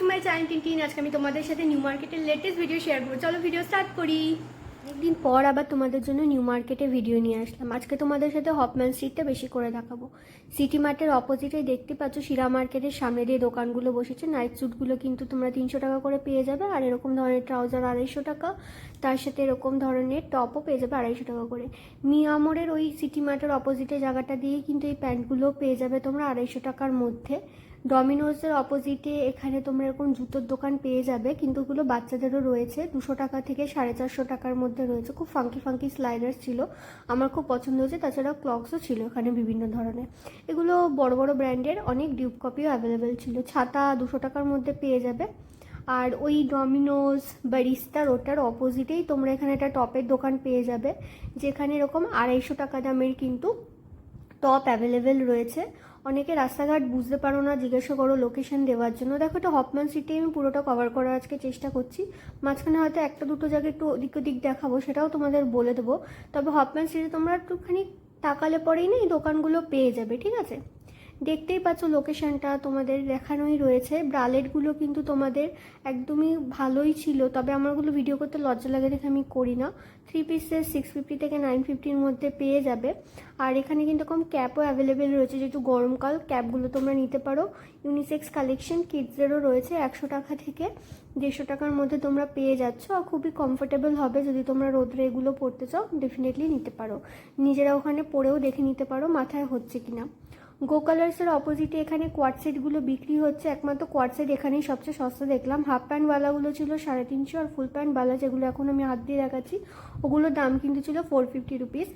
My channel Tintin. আজকে আমি তোমাদের সাথে নিউ মার্কেটের লেটেস্ট ভিডিও শেয়ার করবো। চলো ভিডিও স্টার্ট করি। একদিন পর আবার তোমাদের জন্য নিউ মার্কেটে ভিডিও নিয়ে আসলাম। আজকে তোমাদের সাথে হপম্যান স্ট্রিটটা বেশি করে দেখাবো। সিটি মার্টের অপোজিটে দেখতে পাচ্ছ শিরা মার্কেটের সামনে দিয়ে দোকানগুলো বসেছে। নাইট স্যুটগুলো কিন্তু তোমরা 300 টাকা করে পেয়ে যাবে, আর এরকম ধরনের ট্রাউজার 250 টাকা, তার সাথে এরকম ধরনের টপও পেয়ে যাবে 250 টাকা করে। মিয়ামোরের ওই সিটি মার্টের অপোজিটে জায়গাটা দিয়ে কিন্তু এই প্যান্টগুলো পেয়ে যাবে তোমরা 250 টাকার মধ্যে। ডমিনোজের অপোজিটে এখানে তোমরা এরকম জুতোর দোকান পেয়ে যাবে, কিন্তু ওগুলো বাচ্চাদেরও রয়েছে। 200 টাকা থেকে 450 টাকার মধ্যে রয়েছে। খুব ফাঙ্কি ফাঙ্কি স্লাইডার ছিল, আমার খুব পছন্দ হয়েছে। তাছাড়া ক্লক্সও ছিল এখানে বিভিন্ন ধরনের। এগুলো বড় বড় ব্র্যান্ডের, অনেক ডিউব কপিও অ্যাভেলেবেল ছিল। ছাতা 200 টাকার মধ্যে পেয়ে যাবে। আর ওই ডমিনোজ ব্যারিস্টার ওটার অপোজিটেই তোমরা এখানে একটা টপের দোকান পেয়ে যাবে, যেখানে এরকম 250 টাকা দামের কিন্তু টপ অ্যাভেলেবেল রয়েছে। অনেকে রাস্তাঘাট বুঝতে পারো না, জিজ্ঞাসা করো লোকেশন দেওয়ার জন্য। দেখো, এটা হপম্যান সিটি আমি পুরোটা কভার করার আজকে চেষ্টা করছি। মাঝখানে হয়তো একটা দুটো জায়গায় একটু ওদিক ওদিক দেখাবো, সেটাও তোমাদের বলে দেবো। তবে হপম্যান সিটি তোমরা একটুখানি তাকালে পরেই না এই দোকানগুলো পেয়ে যাবে, ঠিক আছে? দেখতেই পাচ্ছ লোকেশনটা তোমাদের দেখানোই রয়েছে। ব্রালেটগুলো কিন্তু তোমাদের একদমই ভালোই ছিল, তবে আমারগুলো ভিডিও করতে লজ্জা লাগে দেখে আমি করি না। 3 পিসের 650 থেকে 950-র মধ্যে পেয়ে যাবে। আর এখানে কিন্তু এরকম ক্যাপও অ্যাভেলেবেল রয়েছে, যেহেতু গরমকাল ক্যাপগুলো তোমরা নিতে পারো। ইউনিসেক্স কালেকশন কিডসদেরও রয়েছে। 100 টাকা থেকে 150 টাকার মধ্যে তোমরা পেয়ে যাচ্ছ, আর খুবই কমফোর্টেবল হবে। যদি তোমরা রোদ্রে এগুলো পরতে চাও ডেফিনেটলি নিতে পারো। নিজেরা ওখানে পরেও দেখে নিতে পারো মাথায় হচ্ছে কিনা। গো কালার্সের অপোজিটে এখানে কোয়াড সেটগুলো বিক্রি হচ্ছে। একমাত্র কোয়াড সেট এখানেই সবচেয়ে সস্তা দেখলাম। হাফ প্যান্টওয়ালাগুলো ছিল 350, আর ফুল প্যান্টওয়ালা যেগুলো এখন আমি হাত দিয়ে দেখাচ্ছি ওগুলোর দাম কিন্তু ছিল 450 রুপিস।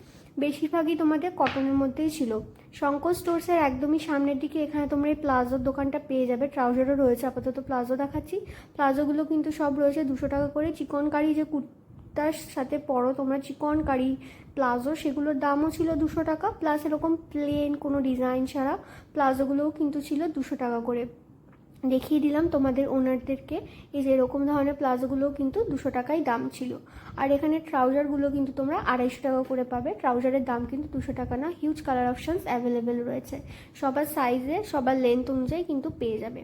বেশিরভাগই তোমাদের কটনের মধ্যেই ছিল। শঙ্কর স্টোর্সের একদমই সামনের দিকে এখানে তোমরা এই প্লাজোর দোকানটা পেয়ে যাবে। ট্রাউজারও রয়েছে, আপাতত প্লাজো দেখাচ্ছি। প্লাজোগুলো কিন্তু সব রয়েছে 200 টাকা করে। চিকনকারি যে তার সাথে পরো তোমরা চিকনকারি প্লাজো, সেগুলোর দামও ছিল 200 টাকা। প্লাস এরকম প্লেন কোনো ডিজাইন ছাড়া প্লাজোগুলোও কিন্তু ছিল 200 টাকা করে। দেখিয়ে দিলাম তোমাদের ওনারদেরকে, এই যে এরকম ধরনের প্লাজোগুলোও কিন্তু 200 টাকাই দাম ছিল। আর এখানে ট্রাউজারগুলো কিন্তু তোমরা 250 টাকা করে পাবে। ট্রাউজারের দাম কিন্তু 200 টাকা না। হিউজ কালার অপশানস অ্যাভেলেবেল রয়েছে, সবার সাইজে সবার লেন্থ অনুযায়ী কিন্তু পেয়ে যাবে।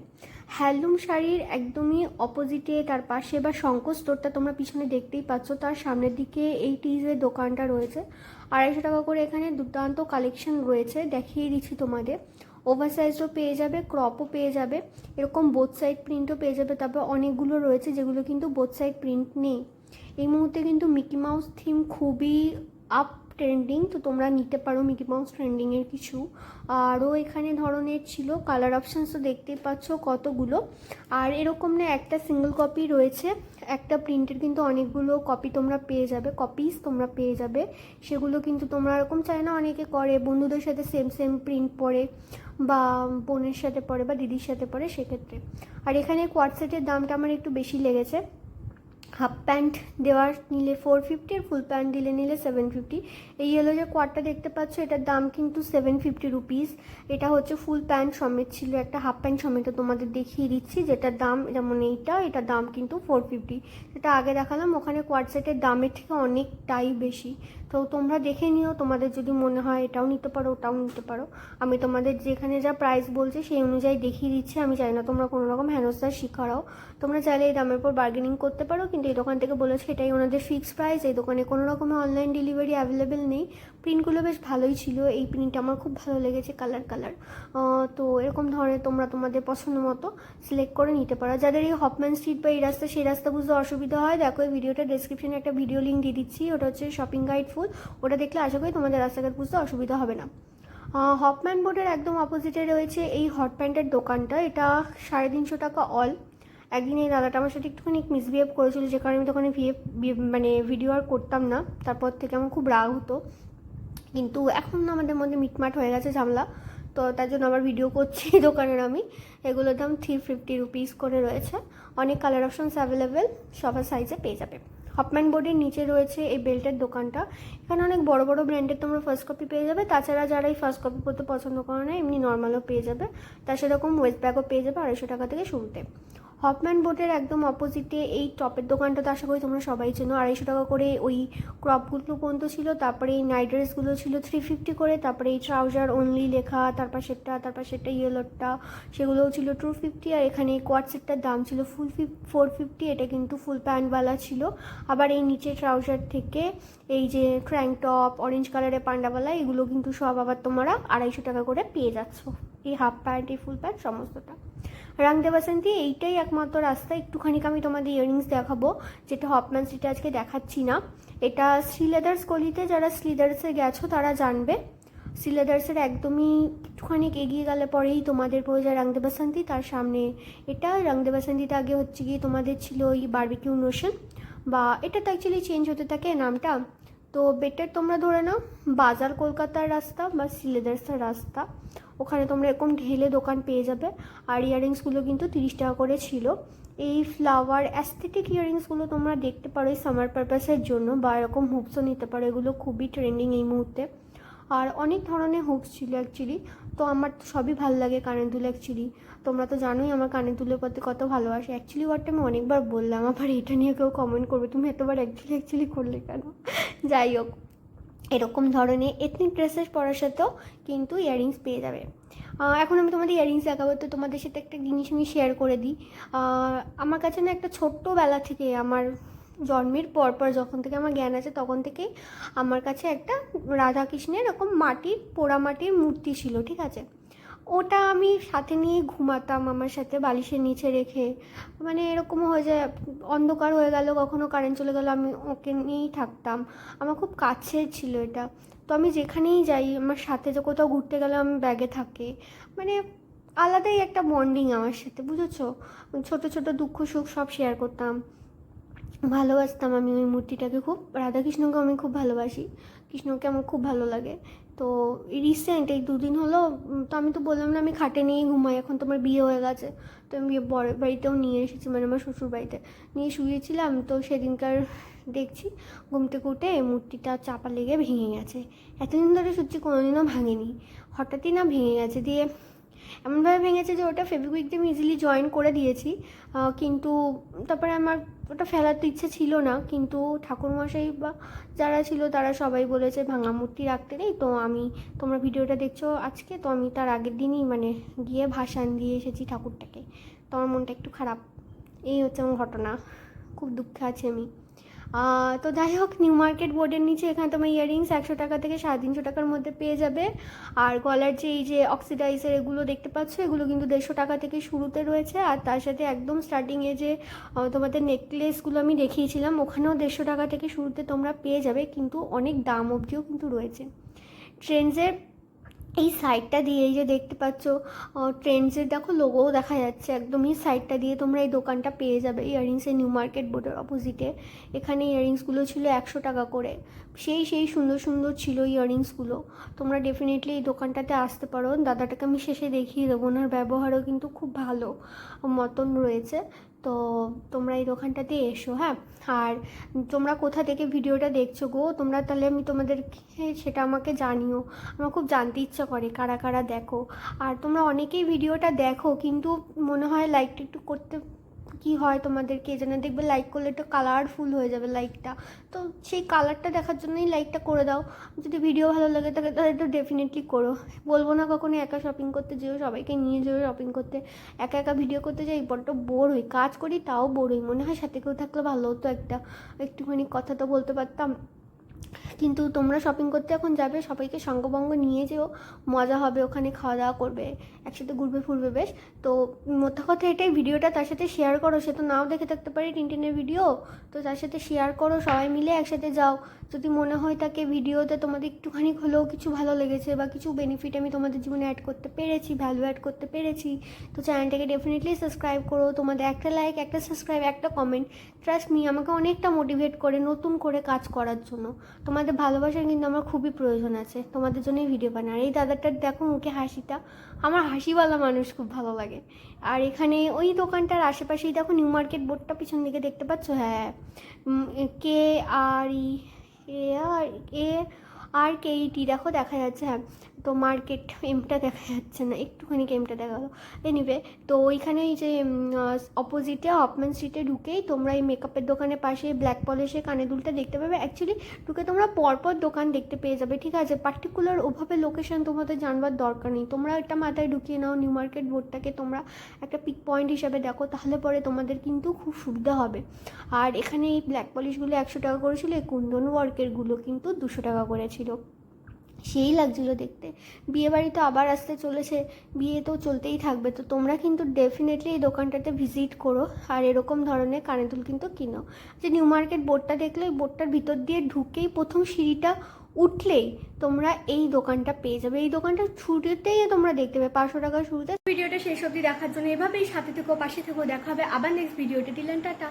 হ্যান্ডলুম শাড়ির একদমই অপোজিটে তার পাশে বা শঙ্কর স্টোরটা তোমরা পিছনে দেখতেই পাচ্ছ, তার সামনের দিকে এই টিজের দোকানটা রয়েছে। 250 টাকা করে এখানে দুর্দান্ত কালেকশন রয়েছে, দেখিয়ে দিচ্ছি তোমাদের। ওভার সাইজও পেয়ে যাবে, ক্রপও পেয়ে যাবে, এরকম বোথ সাইড প্রিন্টও পেয়ে যাবে। তারপর অনেকগুলো রয়েছে যেগুলো কিন্তু বোথ সাইড প্রিন্ট নেই। এই মুহূর্তে কিন্তু মিকি মাউস থিম খুবই আপ ট্রেন্ডিং, তো তোমরা নিতে পারো মিকি মাউস ট্রেন্ডিংয়ের কিছু। আরও এখানে ধরনের ছিল, কালার অপশানসও দেখতেই পাচ্ছ কতগুলো। আর এরকম না একটা সিঙ্গেল কপি রয়েছে, একটা প্রিন্টের কিন্তু অনেকগুলো কপি তোমরা পেয়ে যাবে, কপিস তোমরা পেয়ে যাবে। সেগুলো কিন্তু তোমরা এরকম চাই না, অনেকে করে বন্ধুদের সাথে সেম সেম প্রিন্ট পরে, বা বোনের সাথে পরে, বা দিদির সাথে পরে, সেক্ষেত্রে। আর এখানে কোয়াড সেটের দামটা আমার একটু বেশি লেগেছে। হাফ প্যান্ট দেওয়ার নিলে 450, আর ফুল প্যান্ট দিলে নিলে 750। এই ইয়েলো যে কোয়াডটা দেখতে পাচ্ছ এটার দাম কিন্তু 750 রুপিস। এটা হচ্ছে ফুল প্যান্ট সমেত ছিল, একটা হাফ প্যান্ট সমেত তোমাদের দেখিয়ে দিচ্ছি, যেটার দাম যেমন এটার দাম কিন্তু 450। যেটা আগে দেখালাম ওখানে কোয়াড সেটের দামের থেকে অনেকটাই বেশি। তো তোমরা দেখে নিও, তোমাদের যদি মনে হয় এটাও নিতে পারো ওটাও নিতে পারো। আমি তোমাদের যেখানে যা প্রাইস বলছে সেই অনুযায়ী দেখিয়ে দিচ্ছি। আমি চাই না তোমরা কোনো রকম হেনস্থার শিকার হও। তোমরা চাইলে এই দামের পর বার্গেনিং করতে পারো, কিন্তু এই দোকান থেকে বলেছে এটাই ওনাদের ফিক্সড প্রাইস। এই দোকানে কোনো রকমের অনলাইন ডেলিভারি অ্যাভেলেবেল নেই। প্রিন্টগুলো বেশ ভালোই ছিল, এই প্রিন্টটা আমার খুব ভালো লেগেছে, কালার। তো এরকম ধরনের তোমরা তোমাদের পছন্দ মতো সিলেক্ট করে নিতে পারো। যাদের এই হপম্যান স্ট্রিট বা এই রাস্তা সেই রাস্তা বুঝতে অসুবিধা হয়, দেখো এই ভিডিওটা ডেসক্রিপশনে একটা ভিডিও লিঙ্ক দিয়ে দিচ্ছি, ওটা হচ্ছে শপিং গাইড ফুল। ওটা দেখলে আশা করি তোমাদের রাস্তাঘাট বুঝতে অসুবিধা হবে না। হপম্যান বোর্ডের একদম অপোজিটে রয়েছে এই হট প্যান্টের দোকানটা। এটা 350 টাকা অল। একদিন এই দাদাটা আমার সাথে একটুখানি মিসবিহেভ করেছিল, যে কারণে আমি তখন মানে ভিডিও আর করতাম না। তারপর থেকে আমার খুব রাগ হতো, কিন্তু এখন আমাদের মধ্যে মিটমাট হয়ে গেছে ঝামেলা, তো তার জন্য আবার ভিডিও করছি দোকানের আমি। এগুলোর দাম 350 রুপিস করে রয়েছে। অনেক কালার অপশনস অ্যাভেলেবেল, সবার সাইজে পেয়ে যাবে। হপম্যান বোর্ডের নিচে রয়েছে এই বেল্টের দোকানটা। এখানে অনেক বড় বড় ব্র্যান্ডের তোমরা ফার্স্ট কপি পেয়ে যাবে। তাছাড়া যারা এই ফার্স্ট কপি পড়তে পছন্দ করে না, এমনি নর্মালও পেয়ে যাবে। তার সেরকম ওয়েস্ট ব্যাগও পেয়ে যাবে 250 টাকা থেকে শুরুতে। হপম্যান বোটের একদম অপোজিটে এই টপের দোকানটা তো আশা করি তোমরা সবাই চেনো। 250 টাকা করে ওই ক্রপগুলো পর্যন্ত ছিল, তারপরে এই নাইট ড্রেসগুলো ছিল 350 করে, তারপরে এই ট্রাউজার অনলি লেখা, তারপর সেটটা ইয়েলোটা সেগুলোও ছিল 250। আর এখানে এই কোয়াড সেটটার দাম ছিল 450, এটা কিন্তু ফুল প্যান্টওয়ালা ছিল। আবার এই নিচে ট্রাউজার থেকে এই যে ক্র্যাঙ্ক টপ অরেঞ্জ কালারের পান্ডাওয়ালা, এগুলো কিন্তু সব আবার তোমরা 250 টাকা করে পেয়ে যাচ্ছ। এই হাফ প্যান্ট, এই ফুল প্যান্ট সমস্তটা। রাংদে বাসন্তী এইটাই একমাত্র রাস্তা। একটুখানি আমি তোমাদের ইয়াররিংস দেখাবো, যেটা হপম্যান স্ট্রিটে আজকে দেখাচ্ছি না। এটা শ্রীলেদার্স গলিতে, যারা শ্রীলেদার্সে গেছো তারা জানবে। শ্রীলেদার্সের একদমই একটুখানি এগিয়ে গেলে পরেই তোমাদের পড়ে যায় রাংদে বাসন্তী, তার সামনে এটা। রাংদে বাসন্তীতে আগে হচ্ছে গিয়ে তোমাদের ছিল ওই বারবিকিউ নোশন, বা এটা তো অ্যাকচুয়ালি চেঞ্জ হতে থাকে নামটা। তো বেটার তোমরা ধরে নাও বাজার কলকাতার রাস্তা বা শ্রীলেদার্সের রাস্তা, ওখানে তোমরা এরকম ঢেলে দোকান পেয়ে যাবে। আর ইয়াররিংসগুলো কিন্তু 30 টাকা করে ছিল। এই ফ্লাওয়ার অ্যাস্থেটিক ইয়াররিংসগুলো তোমরা দেখতে পারো এই সামার পারপাসের জন্য, বা এরকম হুপসও নিতে পারো, এগুলো খুবই ট্রেন্ডিং এই মুহূর্তে। আর অনেক ধরনের হুপস ছিল অ্যাকচুয়ালি। তো আমার তো সবই ভালো লাগে কানের দুল অ্যাকচুয়ালি। তোমরা তো জানোই আমার কানের দুলের প্রতি কত ভালোবাসে। অ্যাকচুয়ালি ওয়ার্ডটা আমি অনেকবার বললাম, আবার এটা নিয়ে কেউ কমেন্ট করবে তুমি এতবার অ্যাকচুয়ালি করলে কেন। যাই হোক, এরকম ধরনের এথনিক ড্রেসেস পরার সাথেও কিন্তু ইয়াররিংস পেয়ে যাবে। এখন আমি তোমাদের ইয়াররিংস দেখাবো, তো তোমাদের সাথে একটা জিনিস আমি শেয়ার করে দিই। আমার কাছে না একটা ছোট্টবেলা থেকে, আমার জন্মের পরপর যখন থেকে আমার জ্ঞান আছে তখন থেকেই আমার কাছে একটা রাধাকৃষ্ণের এরকম পোড়া মাটির মূর্তি ছিল, ঠিক আছে। ওটা আমি সাথে নিয়ে ঘুমাতাম, আমার সাথে বালিশের নিচে রেখে। মানে এরকমও হয়ে যায় অন্ধকার হয়ে গেল, কখনো কারেন্ট চলে গেল, আমি ওকে নিয়েই থাকতাম। আমার খুব কাছের ছিল এটা। তো আমি যেখানেই যাই আমার সাথে, যে কোথাও ঘুরতে গেলে আমি ব্যাগে থাকে, মানে আলাদাই একটা বন্ডিং আমার সাথে, বুঝেছো। ছোট ছোট দুঃখ সুখ সব শেয়ার করতাম, ভালোবাসতাম আমি ওই মূর্তিটাকে খুব। রাধাকৃষ্ণকে আমি খুব ভালোবাসি, কৃষ্ণকে আমার খুব ভালো লাগে। তো রিসেন্ট এই 2 দিন হলো, তো আমি তো বললাম না আমি খাটে নিয়েই ঘুমাই, এখন তোমার বিয়ে হয়ে গেছে। তো আমি বরের বাড়িতেও নিয়ে এসেছি, মানে আমার শ্বশুর বাড়িতে নিয়ে শুয়েছিলাম। তো সেদিনকার দেখছি ঘুম থেকে উঠে মূর্তিটা চাপা লেগে ভেঙে গেছে। এতদিন ধরে সত্যি কোনোদিনও ভাঙেনি, হঠাৎই না ভেঙে গেছে। দিয়ে এমনভাবে ভেঙেছে যে ওটা ফেভিকুইক দিয়ে আমি ইজিলি জয়েন করে দিয়েছি, কিন্তু তারপরে আমার ওটা ফেলার তো ইচ্ছে ছিল না। কিন্তু ঠাকুরমশাই বা যারা ছিল তারা সবাই বলেছে ভাঙা মূর্তি রাখতে নেই। তো আমি, তোমরা ভিডিওটা দেখছো আজকে, তো আমি তার আগের দিনই মানে গিয়ে ভাসান দিয়ে এসেছি ঠাকুরটাকে। তো আমার মনটা একটু খারাপ, এই হচ্ছে আমার ঘটনা, খুব দুঃখে আছি আমি। তো যাই হোক, নিউ মার্কেট বোর্ডের নিচে এখানে তোমার ইয়াররিংস 100 টাকা থেকে 350 টাকার মধ্যে পেয়ে যাবে। আর গলার যে এই যে অক্সিডাইজার এগুলো দেখতে পাচ্ছ, এগুলো কিন্তু 150 টাকা থেকে শুরুতে রয়েছে। আর তার সাথে একদম স্টার্টিংয়ে যে তোমাদের নেকলেসগুলো আমি দেখিয়েছিলাম, ওখানেও 150 টাকা থেকে শুরুতে তোমরা পেয়ে যাবে, কিন্তু অনেক দাম অবধিও কিন্তু রয়েছে। ট্রেন্ডসের এই সাইডটা দিয়ে, এই যে দেখতে পাচ্ছ ট্রেন্ডসের দেখো লোগোও দেখা যাচ্ছে, একদম এই সাইডটা দিয়ে তোমরা এই দোকানটা পেয়ে যাবে ইয়াররিংসের নিউ মার্কেট বোর্ডের অপোজিটে। এখানে ইয়াররিংসগুলো ছিল 100 টাকা করে, সেই সুন্দর সুন্দর ছিল ইয়াররিংসগুলো। তোমরা ডেফিনেটলি এই দোকানটাতে আসতে পারো, দাদাটাকে আমি শেষে দেখিয়ে দেবো, ওনার ব্যবহারও কিন্তু খুব ভালো মতন রয়েছে। তো তোমরা এই দোকানটাতে এসো, হ্যাঁ। আর তোমরা কোথা থেকে ভিডিওটা দেখছো গো, তোমরা তাহলে আমি তোমাদেরকে সেটা আমাকে জানিও, আমার খুব জানতে ইচ্ছা করে কারা কারা দেখো। আর তোমরা অনেকেই ভিডিওটা দেখো, কিন্তু মনে হয় লাইকটা একটু করতে কি হয় তোমাদেরকে জানে, দেখবে লাইক করলে একটু কালারফুল হয়ে যাবে লাইকটা, তো সেই কালারটা দেখার জন্যই লাইকটা করে দাও। যদি ভিডিও ভালো লাগে তাহলে একটু ডেফিনেটলি করো। বলবো না কখনো একা শপিং করতে যেও, সবাইকে নিয়ে যেও শপিং করতে। একা একা ভিডিও করতে যাই বড্ড বোর হই, কাজ করি তাও বোর হই, মনে হয় সাথে কেউ থাকলে ভালো হতো, একটুখানি কথা তো বলতে পারতাম। কিন্তু তোমরা শপিং করতে এখন যাবে, সবাইকে সঙ্গবঙ্গ নিয়ে যেও, মজা হবে, ওখানে খাওয়া দাওয়া করবে, একসাথে ঘুরবে ফুরবে বেশ। তো মোদ্দা কথা এটাই, ভিডিওটা তার সাথে শেয়ার করো, সে তো নাও দেখে থাকতে পারি টিনটিনের ভিডিও, তো তার সাথে শেয়ার করো, সবাই মিলে একসাথে যাও। যদি মনে হয় তাকে ভিডিওতে তোমাদের একটুখানি হলেও কিছু ভালো লেগেছে বা কিছু বেনিফিট আমি তোমাদের জীবনে অ্যাড করতে পেরেছি, ভ্যালু অ্যাড করতে পেরেছি, তো চ্যানেলটাকে ডেফিনেটলি সাবস্ক্রাইব করো। তোমাদের একটা লাইক, একটা সাবস্ক্রাইব, একটা কমেন্ট, ট্রাস্ট মি, আমাকে অনেকটা মোটিভেট করে নতুন করে কাজ করার জন্য। তোমাদের ভালোবাসার কিন্তু আমার খুবই প্রয়োজন আছে, তোমাদের জন্যই ভিডিও বানাই। আর এই দাদাটার দেখো মুখে হাসিটা, আমার হাসিওয়ালা মানুষ খুব ভালো লাগে। আর এখানে ওই দোকানটার আশেপাশেই দেখো নিউ মার্কেট বোর্ডটা পিছন দিকে দেখতে পাচ্ছ, হ্যাঁ, KRE আর কেইটি দেখো দেখা যাচ্ছে, হ্যাঁ তো মার্কেট এমটা দেখা যাচ্ছে না, একটুখানি এমটা দেখা গেলো। এনিওয়ে তো ওইখানে এই যে অপোজিটে হপম্যান স্ট্রিটে ঢুকেই তোমরা এই মেকআপের দোকানের পাশে ব্ল্যাক পলিশের কানের দুলটা দেখতে পাবে। অ্যাকচুয়ালি ঢুকে তোমরা পরপর দোকান দেখতে পেয়ে যাবে, ঠিক আছে? পার্টিকুলার ওভাবে লোকেশন তোমাদের জানবার দরকার নেই, তোমরা এটা মাথায় ঢুকিয়ে নাও, নিউ মার্কেট বোর্ডটাকে তোমরা একটা পিক পয়েন্ট হিসাবে দেখো, তাহলে পরে তোমাদের কিন্তু খুব সুবিধা হবে। আর এখানে এই ব্ল্যাক পলিশগুলো 100 টাকা করেছিল, এই কুন্দন ওয়ার্কেরগুলো কিন্তু 200 টাকা করেছিল। সেই লাগছিলো দেখতে। বিয়েবাড়ি তো আবার আসতে চলেছে, বিয়ে তো চলতেই থাকবে, তো তোমরা কিন্তু ডেফিনেটলি এই দোকানটাতে ভিজিট করো আর এরকম ধরনের কানের দুল কিন্তু কিনো। যে নিউ মার্কেট বোর্ডটা দেখলে, ওই বোর্ডটার ভিতর দিয়ে ঢুকেই প্রথম সিঁড়িটা উঠলেই তোমরা এই দোকানটা পেয়ে যাবে। এই দোকানটা শুরুতেই তোমরা দেখতে পাবে 500 টাকা শুরুতে। ভিডিওটা শেষ অবধি দেখার জন্য এভাবেই সাথে থেকো, পাশে থেকো, দেখা হবে আবার নেক্সট ভিডিওতে। দিলেন টাটা।